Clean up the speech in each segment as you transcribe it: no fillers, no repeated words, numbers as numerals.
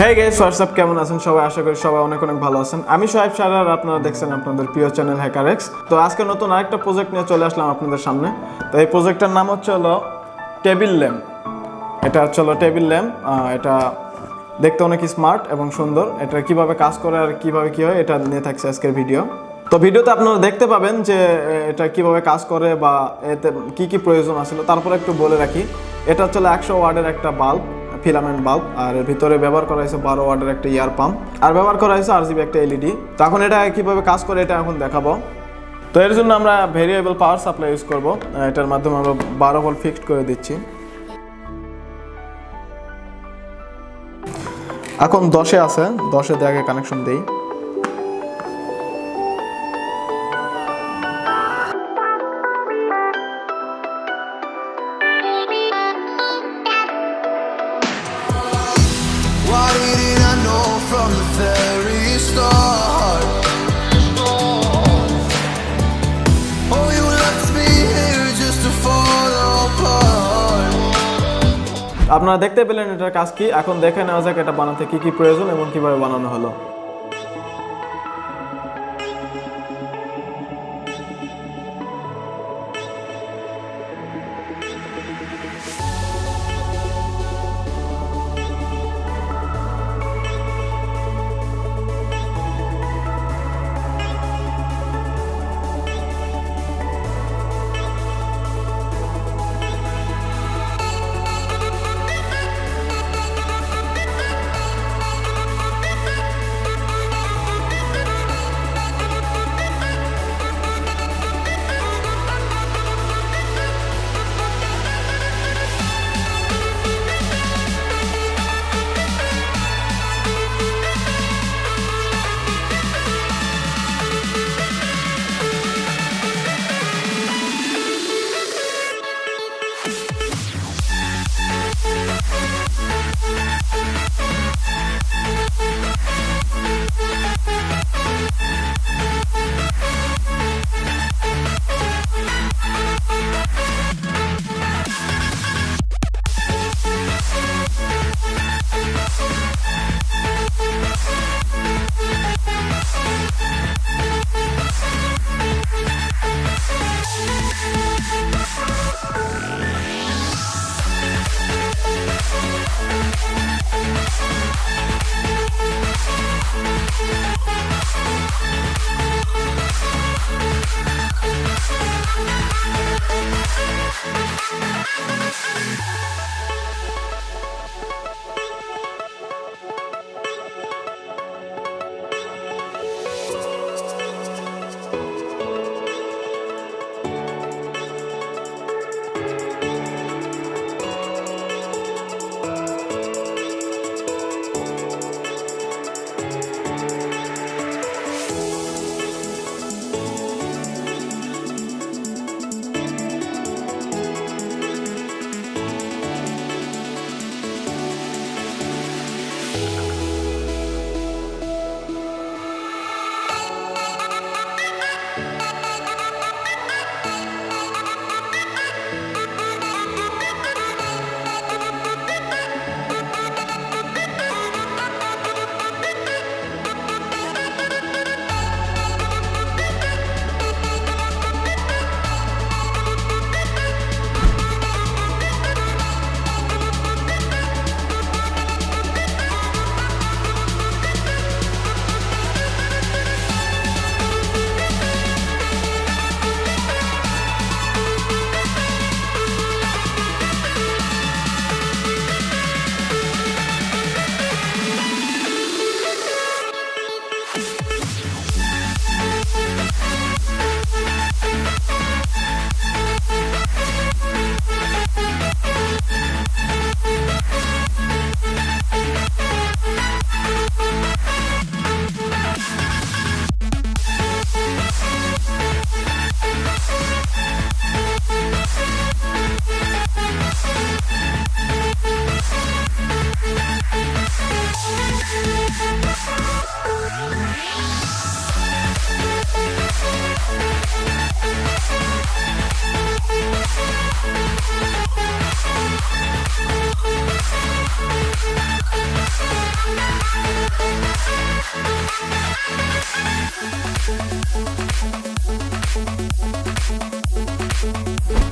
Hey guys, WhatsApp, কেমন আছেন সবাই? আশা করি সবাই অনেক অনেক ভালো আছেন। আমি সোহাইব সারার, আর আপনারা দেখছেন আপনাদের প্রিয় চ্যানেল HackerX। তো আজকে নতুন আরেকটা প্রজেক্ট নিয়ে চলে আসলাম আপনাদের সামনে। তো এই প্রজেক্টটার নাম হলো টেবিল ল্যাম্প। এটা হলো টেবিল ল্যাম্প। এটা দেখতে অনেক স্মার্ট এবং সুন্দর। এটা কিভাবে কাজ করে আর কিভাবে কি হয় এটা নিয়ে থাকছে আজকের ভিডিও। তো ভিডিওতে আপনারা দেখতে পাবেন যে এটা কিভাবে কাজ করে বা এতে কি কি প্রয়োজন আছে। তারপরে একটু বলে রাখি, এটা হচ্ছে 100 ওয়াটের একটা বাল্ব, ফিলামেন্ট বাল্ব, আর ভিতরে ব্যবহার করা হয়েছে 12 ওয়াটের একটা ইয়ার পাম্প, আর ব্যবহার করা হয়েছে RGB একটা LED। তো এখন এটা কিভাবে কাজ করে এটা এখন দেখাবো। তো এর জন্য আমরা ভেরিয়েবল পাওয়ার সাপ্লাই ইউজ করব। এটার মাধ্যমে আমরা 12 ভোল্ট ফিক্সড করে দিচ্ছি। এখন 10-এ আছে, 10-এ দিয়ে আগে কানেকশন দিই। আপনারা দেখতে পেলেন এটার কাজ কি। এখন দেখে নেওয়া যাক এটা বানাতে কি কি প্রয়োজন এবং কিভাবে বানানো হলো।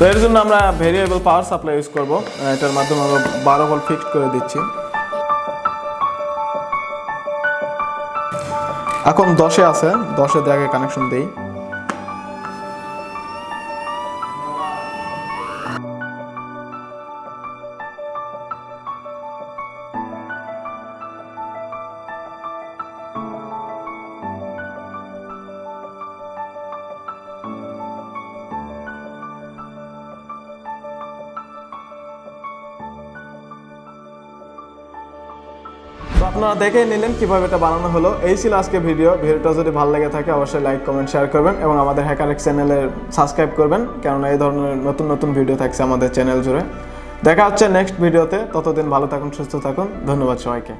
তো এর জন্য আমরা ভেরিয়েবল পাওয়ার সাপ্লাই ইউজ করব। এটার মাধ্যমে আমরা 12 ভোল্ট ফিক্সড করে দিচ্ছি। এখন 10-এ আছে, 10-এ দিয়ে আগে কানেকশন দেই। তো আপনারা দেখে নিলেন কিভাবে এটা বানানো হলো। এই ছিল আজকে ভিডিওটা যদি ভালো লেগে থাকে অবশ্যই লাইক কমেন্ট শেয়ার করবেন এবং আমাদের HackerX চ্যানেলে সাবস্ক্রাইব করবেন, কেননা এই ধরনের নতুন নতুন ভিডিও থাকছে আমাদের চ্যানেল জুড়ে। দেখা হচ্ছে নেক্সট ভিডিওতে, ততদিন ভালো থাকুন, সুস্থ থাকুন, ধন্যবাদ সবাইকে।